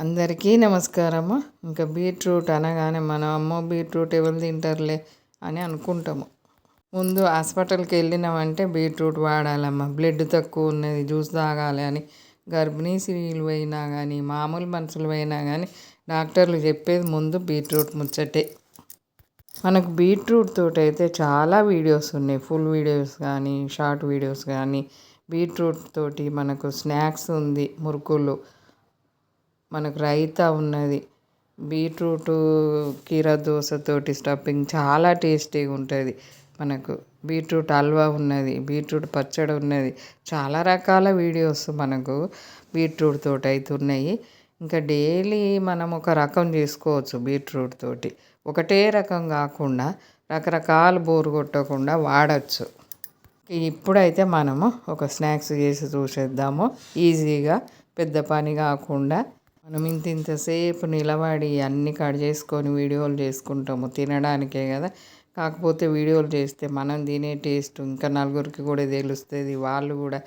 అందరికీ నమస్కారము. ఇంకా బీట్రూట్ అనగానే మనం అమ్మో బీట్రూట్ ఎవరు తింటారులే అని అనుకుంటాము. ముందు హాస్పిటల్కి వెళ్ళినామంటే బీట్రూట్ వాడాలమ్మా, బ్లడ్ తక్కువ ఉన్నది, జ్యూస్ తాగాలి అని గర్భిణీ స్త్రీలు అయినా కానీ మామూలు మనుషులు అయినా కానీ డాక్టర్లు చెప్పేది ముందు బీట్రూట్ ముచ్చటే. మనకు బీట్రూట్ తోటి అయితే చాలా వీడియోస్ ఉన్నాయి, ఫుల్ వీడియోస్ కానీ షార్ట్ వీడియోస్ కానీ. బీట్రూట్ తోటి మనకు స్నాక్స్ ఉంది, మురుకులు, మనకు రైతా ఉన్నది, బీట్రూటు కీరా దోసతోటి స్టఫింగ్ చాలా టేస్టీగా ఉంటుంది. మనకు బీట్రూట్ హల్వా ఉన్నది, బీట్రూట్ పచ్చడి ఉన్నది, చాలా రకాల వీడియోస్ మనకు బీట్రూట్ తోటి అవుతున్నాయి. ఇంకా డైలీ మనం ఒక రకం చేసుకోవచ్చు బీట్రూట్ తోటి, ఒకటే రకం కాకుండా రకరకాల బోరు కొట్టకుండా వాడచ్చు. ఇప్పుడైతే మనము ఒక స్నాక్స్ చేసి చూసేద్దాము, ఈజీగా, పెద్ద పని కాకుండా. మనం ఇంతసేపు నిలబడి అన్నీ కట్ చేసుకొని వీడియోలు చేసుకుంటాము, తినడానికే కదా. కాకపోతే వీడియోలు చేస్తే మనం తినే టేస్ట్ ఇంకా నలుగురికి కూడా తెలుస్తుంది. వాళ్ళు కూడా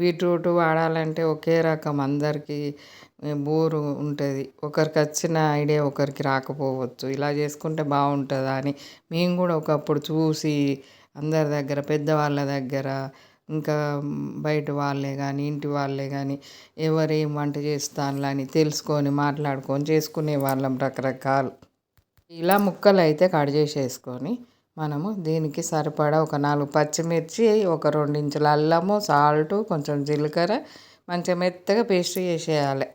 బీట్రూట్ వాడాలంటే ఒకే రకం అందరికీ బోరు ఉంటుంది, ఒకరికి వచ్చిన ఐడియా ఒకరికి రాకపోవచ్చు. ఇలా చేసుకుంటే బాగుంటుందా అని మేము కూడా ఒకప్పుడు చూసి అందరి దగ్గర, పెద్దవాళ్ళ దగ్గర, ఇంకా బయట వాళ్ళే కానీ ఇంటి వాళ్ళే కానీ ఎవరేం వంట చేస్తానులని తెలుసుకొని మాట్లాడుకొని చేసుకునే వాళ్ళం రకరకాలు. ఇలా ముక్కలు అయితే కట్ చేసేసుకొని మనము దీనికి సరిపడా ఒక 4 పచ్చిమిర్చి, ఒక 2 ఇంచుల అల్లము, సాల్టు, కొంచెం జీలకర్ర మంచిగా మెత్తగా పేస్ట్ చేసేయాలి.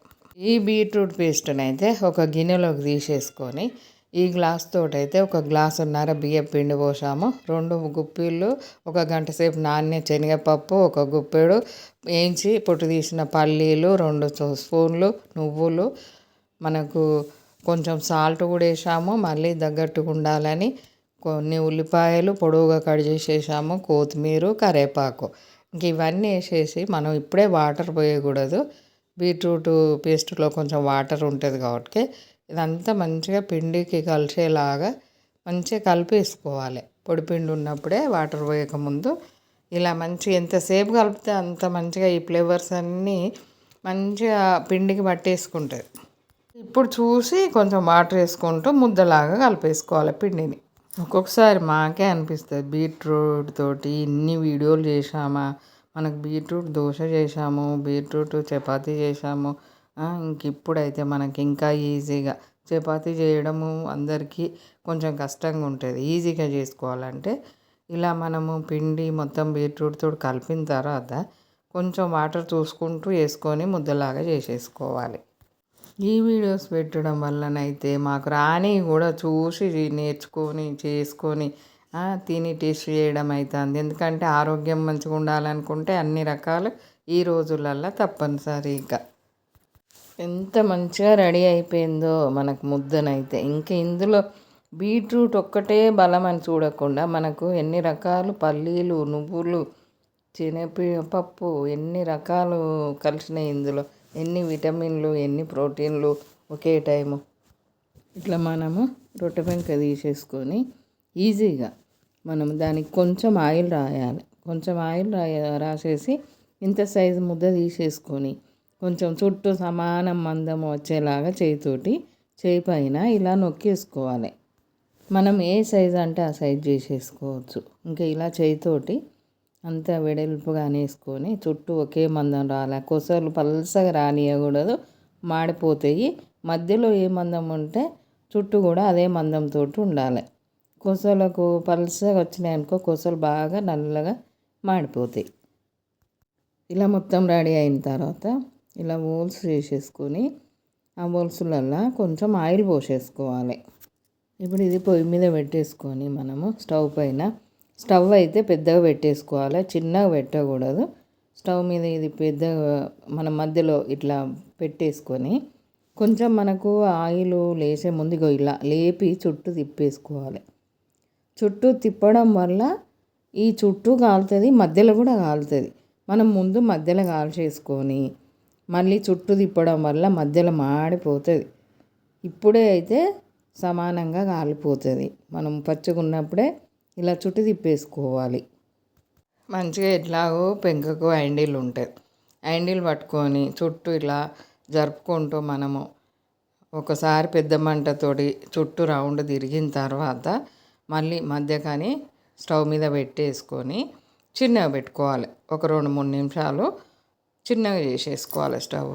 ఈ బీట్రూట్ పేస్ట్ని అయితే ఒక గిన్నెలోకి తీసేసుకొని ఈ గ్లాస్ తోటి అయితే 1.5 గ్లాసున్నర బియ్యం పిండి పోసాము, 2 గుప్పిళ్ళు ఒక గంట సేపు నానే శనగపప్పు, 1 గుప్పెడు వేయించి పొట్టు తీసిన పల్లీలు, 2 స్పూన్లు నువ్వులు, మనకు కొంచెం సాల్ట్ కూడా వేసాము, మళ్ళీ తగ్గట్టుగా ఉండాలని కొన్ని ఉల్లిపాయలు పొడవుగా కట్ చేసేసాము, కొత్తిమీర, కరివేపాకు. ఇంక ఇవన్నీ వేసేసి మనం ఇప్పుడే వాటర్ పోయకూడదు, బీట్రూట్ పేస్ట్లో కొంచెం వాటర్ ఉంటుంది కాబట్టి ఇదంతా మంచిగా పిండికి కలిసేలాగా మంచిగా కలిపేసుకోవాలి. పొడిపిండి ఉన్నప్పుడే, వాటర్ పోయకముందు. ఇలా మంచిగా ఎంతసేపు కలిపితే అంత మంచిగా ఈ ఫ్లేవర్స్ అన్నీ మంచిగా పిండికి పట్టేసుకుంటుంది. ఇప్పుడు చూసి కొంచెం వాటర్ వేసుకుంటూ ముద్దలాగా కలిపేసుకోవాలి పిండిని. ఒక్కొక్కసారి మాకే అనిపిస్తుంది బీట్రూట్ తోటి ఇన్ని వీడియోలు చేసామా, మనకు బీట్రూట్ దోశ చేసాము, బీట్రూట్ చపాతీ చేసాము. ఇంక ఇప్పుడైతే మనకి ఇంకా ఈజీగా చపాతీ చేయడము అందరికీ కొంచెం కష్టంగా ఉంటుంది. ఈజీగా చేసుకోవాలంటే ఇలా మనము పిండి మొత్తం బీట్రూట్ తోటి కలిపిన తర్వాత కొంచెం వాటర్ చూసుకుంటూ వేసుకొని ముద్దలాగా చేసేసుకోవాలి. ఈ వీడియోస్ పెట్టడం వల్లనైతే మాకు రాని కూడా చూసి నేర్చుకొని చేసుకొని తిని టేస్ట్ చేయడం అవుతుంది. ఎందుకంటే ఆరోగ్యం మంచిగా ఉండాలనుకుంటే అన్ని రకాలు ఈ రోజులల్లో తప్పనిసరిగా. ఎంత మంచిగా రెడీ అయిపోయిందో మనకు ముద్దనైతే. ఇంకా ఇందులో బీట్రూట్ ఒక్కటే బలం అని చూడకుండా మనకు ఎన్ని రకాలు పల్లీలు, నువ్వులు, శనగపప్పు ఎన్ని రకాలు కలిసినాయి ఇందులో, ఎన్ని విటమిన్లు, ఎన్ని ప్రోటీన్లు ఒకే టైము. ఇట్లా మనము రొట్టె పెంక తీసేసుకొని ఈజీగా మనం దానికి కొంచెం ఆయిల్ రాయాలి. కొంచెం ఆయిల్ రాసేసి ఇంత సైజు ముద్ద తీసేసుకొని కొంచెం చుట్టూ సమానం మందం వచ్చేలాగా చేయి పైన ఇలా నొక్కేసుకోవాలి. మనం ఏ సైజు అంటే ఆ సైజు చేసేసుకోవచ్చు. ఇంకా ఇలా చేయితోటి అంతా వెడల్పుగా అనేసుకొని చుట్టూ ఒకే మందం రాలే, కొసలు పల్సగా రానియకూడదు, మాడిపోతాయి. మధ్యలో ఏ మందం ఉంటే చుట్టూ కూడా అదే మందంతో ఉండాలి. కొసలకు పల్సగా వచ్చినాయి అనుకో, కొసలు బాగా నల్లగా మాడిపోతాయి. ఇలా మొత్తం రెడీ అయిన తర్వాత ఇలా హోల్స్ చేసేసుకొని ఆ హోల్స్లల్లో కొంచెం ఆయిల్ పోసేసుకోవాలి. ఇప్పుడు ఇది పొయ్యి మీద పెట్టేసుకొని మనము స్టవ్ అయితే పెద్దగా పెట్టేసుకోవాలి, చిన్నగా పెట్టకూడదు. స్టవ్ మీద ఇది పెద్దగా మన మధ్యలో ఇట్లా పెట్టేసుకొని కొంచెం మనకు ఆయిల్ లేసే ముందు ఇలా లేపి చుట్టూ తిప్పేసుకోవాలి. చుట్టూ తిప్పడం వల్ల ఈ చుట్టూ కాలుతుంది, మధ్యలో కూడా కాలుతుంది. మనం ముందు మధ్యలో కాల్చేసుకొని మళ్ళీ చుట్టూ తిప్పడం వల్ల మధ్యలో మాడిపోతుంది. ఇప్పుడే అయితే సమానంగా కాలిపోతుంది. మనం పచ్చిగున్నప్పుడే ఇలా చుట్టూ తిప్పేసుకోవాలి. మంచిగా ఎట్లాగో పెంకకు హ్యాండిల్ ఉంటుంది, హ్యాండిల్ పట్టుకొని చుట్టూ ఇలా జరుపుకుంటూ మనము ఒకసారి పెద్ద మంటతోటి చుట్టూ రౌండ్ తిరిగిన తర్వాత మళ్ళీ మధ్య కానీ స్టవ్ మీద పెట్టేసుకొని చిన్నగా పెట్టుకోవాలి. ఒక 2-3 నిమిషాలు చిన్నగా చేసేసుకోవాలి స్టవ్.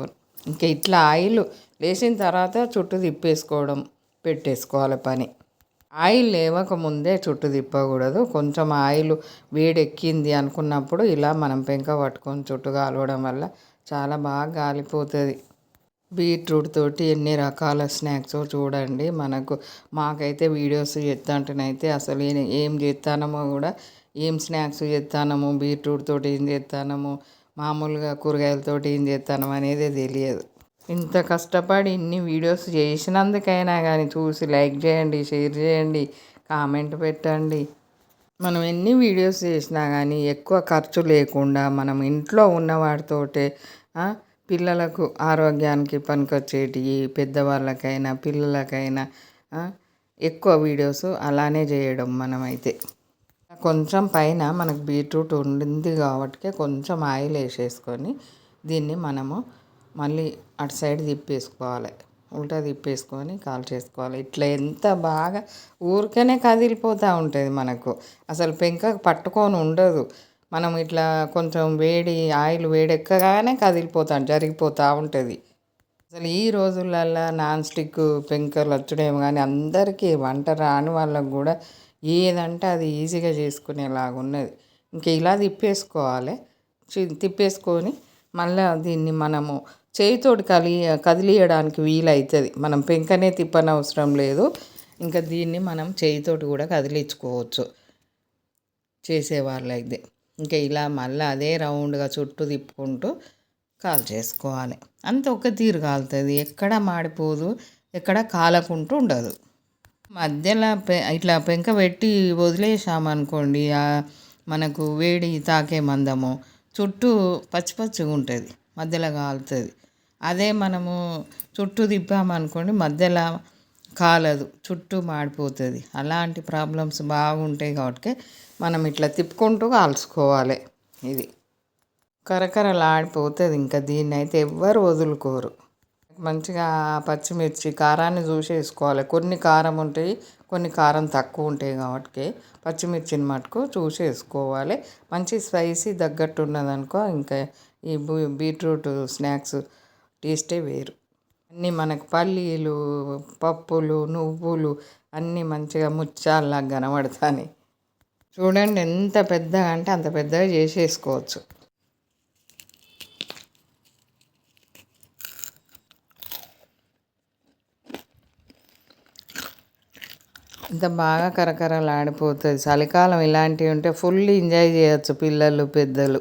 ఇంకా ఇట్లా ఆయిల్ లేచిన తర్వాత చుట్టూ తిప్పేసుకోవడం పెట్టేసుకోవాలి పని. ఆయిల్ లేవకముందే చుట్టూ తిప్పకూడదు. కొంచెం ఆయిల్ వేడెక్కింది అనుకున్నప్పుడు ఇలా మనం పెంక పట్టుకొని చుట్టూ కాలవడం వల్ల చాలా బాగా కాలిపోతుంది. బీట్రూట్ తోటి ఎన్ని రకాల స్నాక్స్ చూడండి. మాకైతే వీడియోస్ చేస్తుంటేనైతే అసలు ఏం చేస్తానమో కూడా, ఏం స్నాక్స్ చేస్తానము, బీట్రూట్ తోటి ఏం చేస్తానము, మామూలుగా కూరగాయలతోటి ఏం చేస్తానము అనేది తెలియదు. ఇంత కష్టపడి ఇన్ని వీడియోస్ చేసినందుకైనా కానీ చూసి లైక్ చేయండి, షేర్ చేయండి, కామెంట్ పెట్టండి. మనం ఎన్ని వీడియోస్ చేసినా కానీ ఎక్కువ ఖర్చు లేకుండా మనం ఇంట్లో ఉన్న వాటితోటే పిల్లలకు ఆరోగ్యానికి పనికొచ్చేటివి, పెద్దవాళ్ళకైనా పిల్లలకైనా ఎక్కువ వీడియోస్ అలానే చేయడం. మనమైతే కొంచెం పైన మనకు బీట్రూట్ ఉండింది కాబట్టి కొంచెం ఆయిల్ వేసేసుకొని దీన్ని మనము మళ్ళీ అటు సైడ్ తిప్పేసుకోవాలి. ఉల్టా తిప్పేసుకొని కాల్చేసుకోవాలి. ఇట్లా ఎంత బాగా ఊరికనే కదిలిపోతూ ఉంటుంది. మనకు అసలు పెంక పట్టుకొని ఉండదు. మనం ఇట్లా కొంచెం ఆయిల్ వేడెక్కగానే జరిగిపోతూ ఉంటుంది. అసలు ఈ రోజులల్లో నాన్ స్టిక్ పెంకలు వచ్చడేమో కానీ అందరికీ వంట రాని వాళ్ళకు కూడా ఏదంటే అది ఈజీగా చేసుకునేలాగా ఉన్నది. ఇంక ఇలా తిప్పేసుకొని మళ్ళీ దీన్ని మనము చేయితోటి కదిలియడానికి వీలవుతుంది. మనం పెంకనే తిప్పనవసరం లేదు. ఇంకా దీన్ని మనం చేయితోటి కూడా కదిలించుకోవచ్చు చేసేవాళ్ళైతే. ఇంకా ఇలా మళ్ళీ అదే రౌండ్గా చుట్టూ తిప్పుకుంటూ కాల్చేసుకోవాలి. అంత ఒక తీరు కాలుతుంది. ఎక్కడ మాడిపోదు, ఎక్కడ కాలకుంటూ ఉండదు. మధ్యలో ఇట్లా పెంక పెట్టి వదిలేసామనుకోండి, మనకు వేడి తాకే మందము చుట్టూ పచ్చిగా ఉంటుంది, మధ్యలో కాలుతుంది. అదే మనము చుట్టూ తిప్పామనుకోండి మధ్యలో కాలదు, చుట్టూ మాడిపోతుంది. అలాంటి ప్రాబ్లమ్స్ బాగుంటాయి కాబట్టి మనం ఇట్లా తిప్పుకుంటూ కాల్చుకోవాలి. ఇది కరకరలాడిపోతుంది. ఇంకా దీన్ని అయితే ఎవ్వరు వదులుకోరు. మంచిగా పచ్చిమిర్చి కారాన్ని చూసేసుకోవాలి. కొన్ని కారం ఉంటాయి, కొన్ని కారం తక్కువ ఉంటాయి కాబట్టి పచ్చిమిర్చిని మటుకు చూసేసుకోవాలి. మంచి స్పైసీ తగ్గట్టు ఉన్నదనుకో ఇంకా ఈ బీట్రూట్ స్నాక్స్ టేస్టే వేరు. అన్నీ మనకు పల్లీలు, పప్పులు, నువ్వులు అన్నీ మంచిగా ముత్యాల్లాగా కనబడతాయి. చూడండి ఎంత పెద్దగా అంటే అంత పెద్దగా చేసేసుకోవచ్చు. ఇంత బాగా కరకరలాడిపోతుంది. చలికాలం ఇలాంటివి ఉంటే ఫుల్ ఎంజాయ్ చేయొచ్చు పిల్లలు, పెద్దలు.